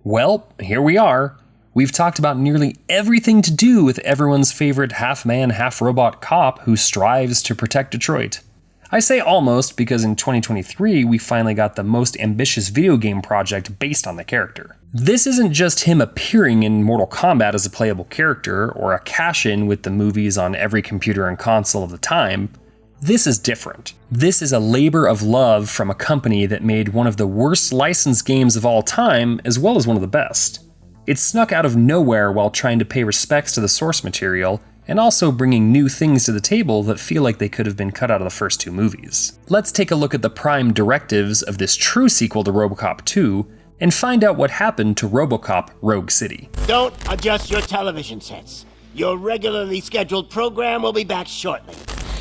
Well, here we are. We've talked about nearly everything to do with everyone's favorite half-man, half-robot cop who strives to protect Detroit. I say almost because in 2023 we finally got the most ambitious video game project based on the character. This isn't just him appearing in Mortal Kombat as a playable character or a cash-in with the movies on every computer and console of the time. This is different. This is a labor of love from a company that made one of the worst licensed games of all time, as well as one of the best. It snuck out of nowhere while trying to pay respects to the source material, and also bringing new things to the table that feel like they could have been cut out of the first two movies. Let's take a look at the Prime Directives of this true sequel to Robocop 2, and find out what happened to Robocop Rogue City. Don't adjust your television sets. Your regularly scheduled program will be back shortly.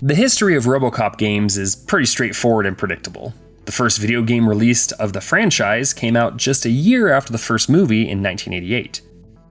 The history of Robocop games is pretty straightforward and predictable. The first video game released of the franchise came out just a year after the first movie in 1988.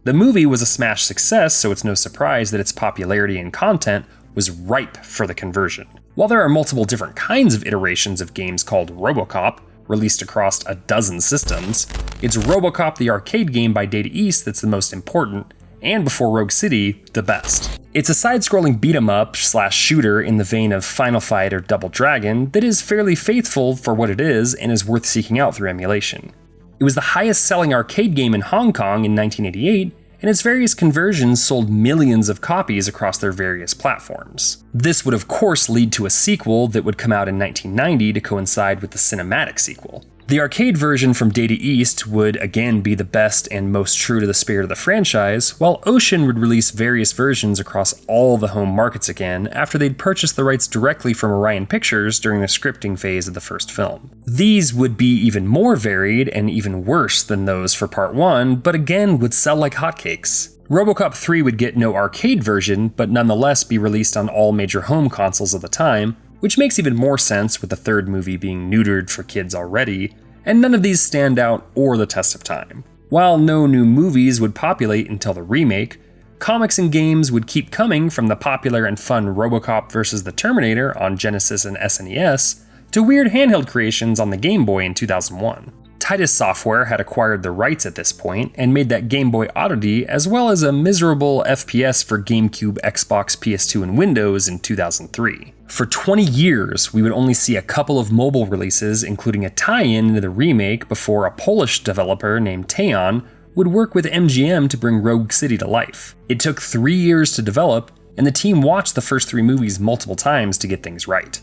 The movie was a smash success, so it's no surprise that its popularity and content was ripe for the conversion. While there are multiple different kinds of iterations of games called Robocop, released across a dozen systems, it's Robocop the arcade game by Data East that's the most important, and before Rogue City, the best. It's a side-scrolling beat-em-up/shooter in the vein of Final Fight or Double Dragon that is fairly faithful for what it is and is worth seeking out through emulation. It was the highest-selling arcade game in Hong Kong in 1988, and its various conversions sold millions of copies across their various platforms. This would of course lead to a sequel that would come out in 1990 to coincide with the cinematic sequel. The arcade version from Data East would again be the best and most true to the spirit of the franchise, while Ocean would release various versions across all the home markets again after they'd purchased the rights directly from Orion Pictures during the scripting phase of the first film. These would be even more varied and even worse than those for Part 1, but again would sell like hotcakes. Robocop 3 would get no arcade version, but nonetheless be released on all major home consoles of the time, which makes even more sense with the third movie being neutered for kids already, and none of these stand out or the test of time. While no new movies would populate until the remake, comics and games would keep coming from the popular and fun Robocop vs. the Terminator on Genesis and SNES, to weird handheld creations on the Game Boy in 2001. Titus Software had acquired the rights at this point and made that Game Boy oddity as well as a miserable FPS for GameCube, Xbox, PS2, and Windows in 2003. For 20 years, we would only see a couple of mobile releases, including a tie-in into the remake before a Polish developer named Teyon would work with MGM to bring Rogue City to life. It took 3 years to develop, and the team watched the first 3 movies multiple times to get things right.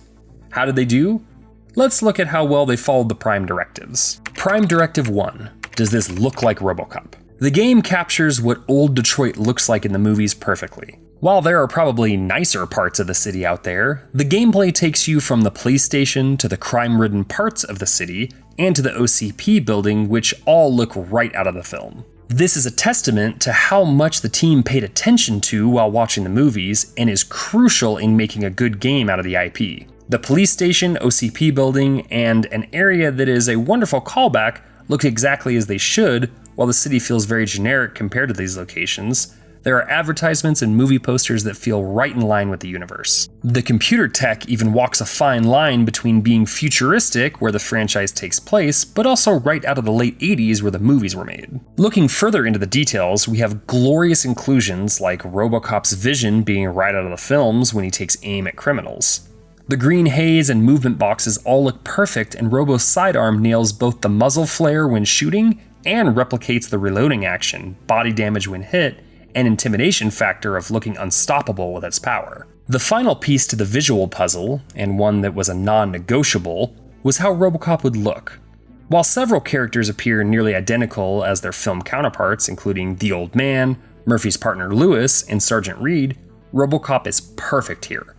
How did they do? Let's look at how well they followed the Prime Directives. Prime Directive 1. Does this look like Robocop? The game captures what old Detroit looks like in the movies perfectly. While there are probably nicer parts of the city out there, the gameplay takes you from the police station to the crime-ridden parts of the city and to the OCP building, which all look right out of the film. This is a testament to how much the team paid attention to while watching the movies and is crucial in making a good game out of the IP. The police station, OCP building, and an area that is a wonderful callback look exactly as they should, while the city feels very generic compared to these locations. There are advertisements and movie posters that feel right in line with the universe. The computer tech even walks a fine line between being futuristic, where the franchise takes place, but also right out of the late 80s where the movies were made. Looking further into the details, we have glorious inclusions like Robocop's vision being right out of the films when he takes aim at criminals. The green haze and movement boxes all look perfect, and Robo's sidearm nails both the muzzle flare when shooting and replicates the reloading action, body damage when hit, and intimidation factor of looking unstoppable with its power. The final piece to the visual puzzle, and one that was a non-negotiable, was how Robocop would look. While several characters appear nearly identical as their film counterparts, including the Old Man, Murphy's partner Lewis, and Sergeant Reed, Robocop is perfect here.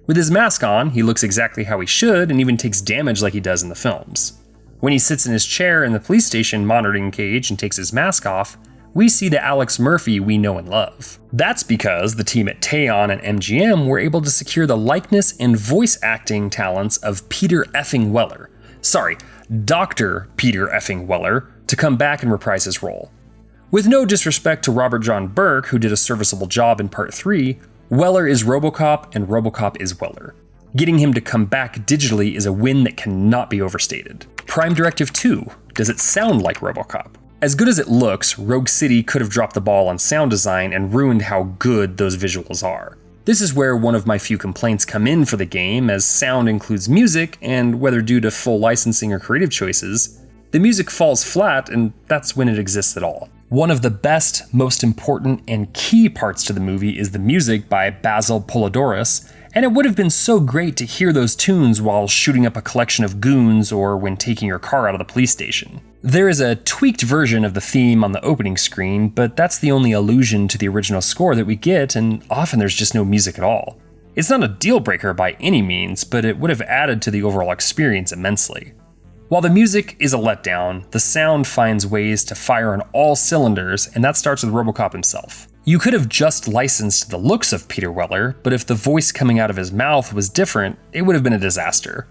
With his mask on, he looks exactly how he should and even takes damage like he does in the films. When he sits in his chair in the police station monitoring cage and takes his mask off, we see the Alex Murphy we know and love. That's because the team at Teyon and MGM were able to secure the likeness and voice acting talents of Peter effing Weller. Dr. Peter effing Weller, to come back and reprise his role. With no disrespect to Robert John Burke, who did a serviceable job in Part 3, Weller is Robocop and Robocop is Weller. Getting him to come back digitally is a win that cannot be overstated. Prime Directive 2. Does it sound like Robocop? As good as it looks, Rogue City could have dropped the ball on sound design and ruined how good those visuals are. This is where one of my few complaints come in for the game, as sound includes music, and whether due to full licensing or creative choices, the music falls flat, and that's when it exists at all. One of the best, most important, and key parts to the movie is the music by Basil Polidorus, and it would have been so great to hear those tunes while shooting up a collection of goons or when taking your car out of the police station. There is a tweaked version of the theme on the opening screen, but that's the only allusion to the original score that we get, and often there's just no music at all. It's not a deal breaker by any means, but it would have added to the overall experience immensely. While the music is a letdown, the sound finds ways to fire on all cylinders, and that starts with Robocop himself. You could have just licensed the looks of Peter Weller, but if the voice coming out of his mouth was different, it would have been a disaster.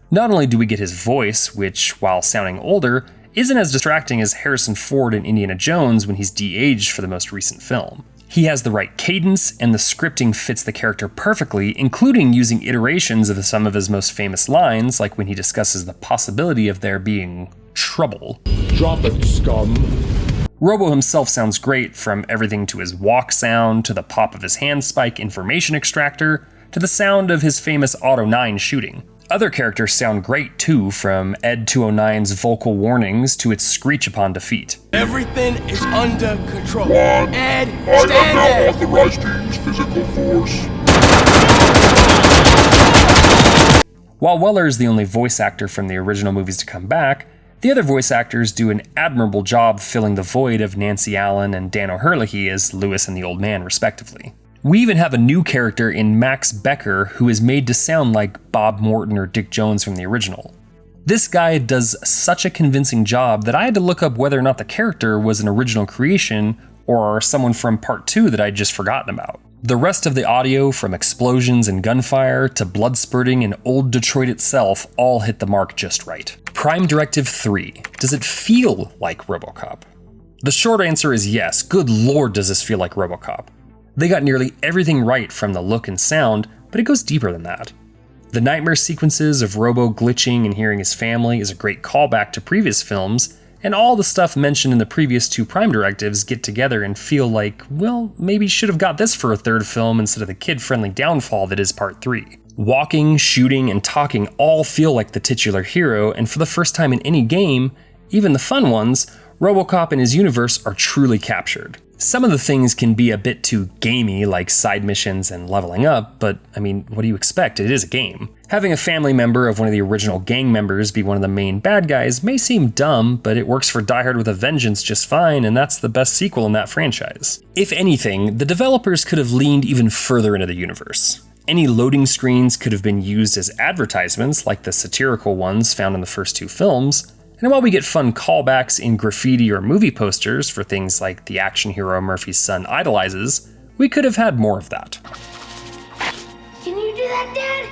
Not only do we get his voice, which, while sounding older, isn't as distracting as Harrison Ford in Indiana Jones when he's de-aged for the most recent film. He has the right cadence, and the scripting fits the character perfectly, including using iterations of some of his most famous lines, like when he discusses the possibility of there being trouble. Drop it, scum. Robo himself sounds great, from everything to his walk sound, to the pop of his handspike information extractor, to the sound of his famous Auto 9 shooting. Other characters sound great too, from Ed 209's vocal warnings to its screech upon defeat. Everything is under control. Ed, I stand am now there! authorized to use physical force. While Weller is the only voice actor from the original movies to come back, the other voice actors do an admirable job filling the void of Nancy Allen and Dan O'Herlihy as Lewis and the Old Man, respectively. We even have a new character in Max Becker who is made to sound like Bob Morton or Dick Jones from the original. This guy does such a convincing job that I had to look up whether or not the character was an original creation or someone from Part 2 that I'd just forgotten about. The rest of the audio, from explosions and gunfire to blood spurting and old Detroit itself, all hit the mark just right. Prime Directive 3. Does it feel like Robocop? The short answer is yes. Good lord, does this feel like Robocop. They got nearly everything right from the look and sound, but it goes deeper than that. The nightmare sequences of Robo glitching and hearing his family is a great callback to previous films, and all the stuff mentioned in the previous two Prime Directives get together and feel like, well, maybe should have got this for a third film instead of the kid-friendly downfall that is Part 3. Walking, shooting, and talking all feel like the titular hero, and for the first time in any game, even the fun ones, Robocop and his universe are truly captured. Some of the things can be a bit too gamey, like side missions and leveling up, but I mean, what do you expect? It is a game. Having a family member of one of the original gang members be one of the main bad guys may seem dumb, but it works for Die Hard with a Vengeance just fine, and that's the best sequel in that franchise. If anything, the developers could have leaned even further into the universe. Any loading screens could have been used as advertisements, like the satirical ones found in the first two films. And while we get fun callbacks in graffiti or movie posters for things like the action hero Murphy's son idolizes, we could have had more of that. Can you do that, Dad?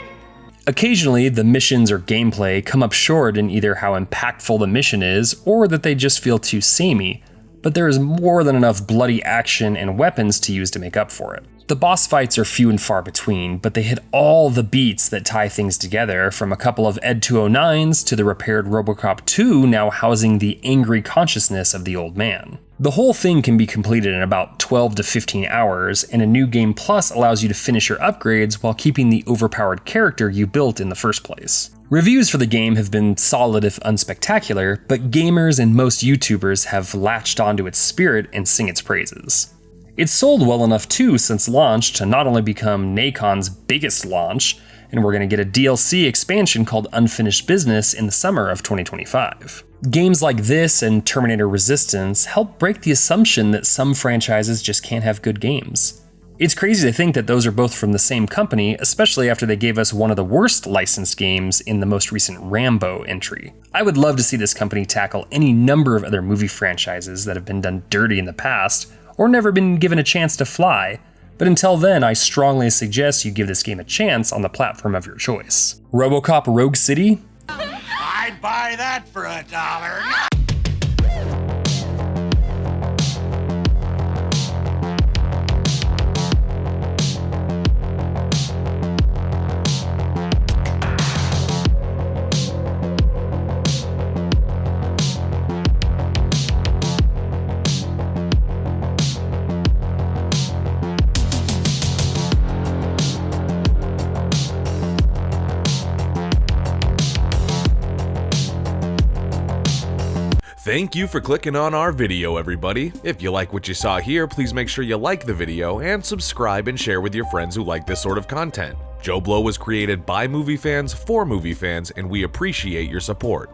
Occasionally, the missions or gameplay come up short in either how impactful the mission is, or that they just feel too samey, but there is more than enough bloody action and weapons to use to make up for it. The boss fights are few and far between, but they hit all the beats that tie things together, from a couple of Ed 209s to the repaired Robocop 2 now housing the angry consciousness of the old man. The whole thing can be completed in about 12 to 15 hours, and a New Game Plus allows you to finish your upgrades while keeping the overpowered character you built in the first place. Reviews for the game have been solid if unspectacular, but gamers and most YouTubers have latched onto its spirit and sing its praises. It's sold well enough too since launch to not only become Nacon's biggest launch, and we're going to get a DLC expansion called Unfinished Business in the summer of 2025. Games like this and Terminator Resistance help break the assumption that some franchises just can't have good games. It's crazy to think that those are both from the same company, especially after they gave us one of the worst licensed games in the most recent Rambo entry. I would love to see this company tackle any number of other movie franchises that have been done dirty in the past, or never been given a chance to fly, but until then, I strongly suggest you give this game a chance on the platform of your choice. Robocop Rogue City? I'd buy that for $1. Thank you for clicking on our video, everybody. If you like what you saw here, please make sure you like the video and subscribe and share with your friends who like this sort of content. JoBlo was created by movie fans for movie fans, and we appreciate your support.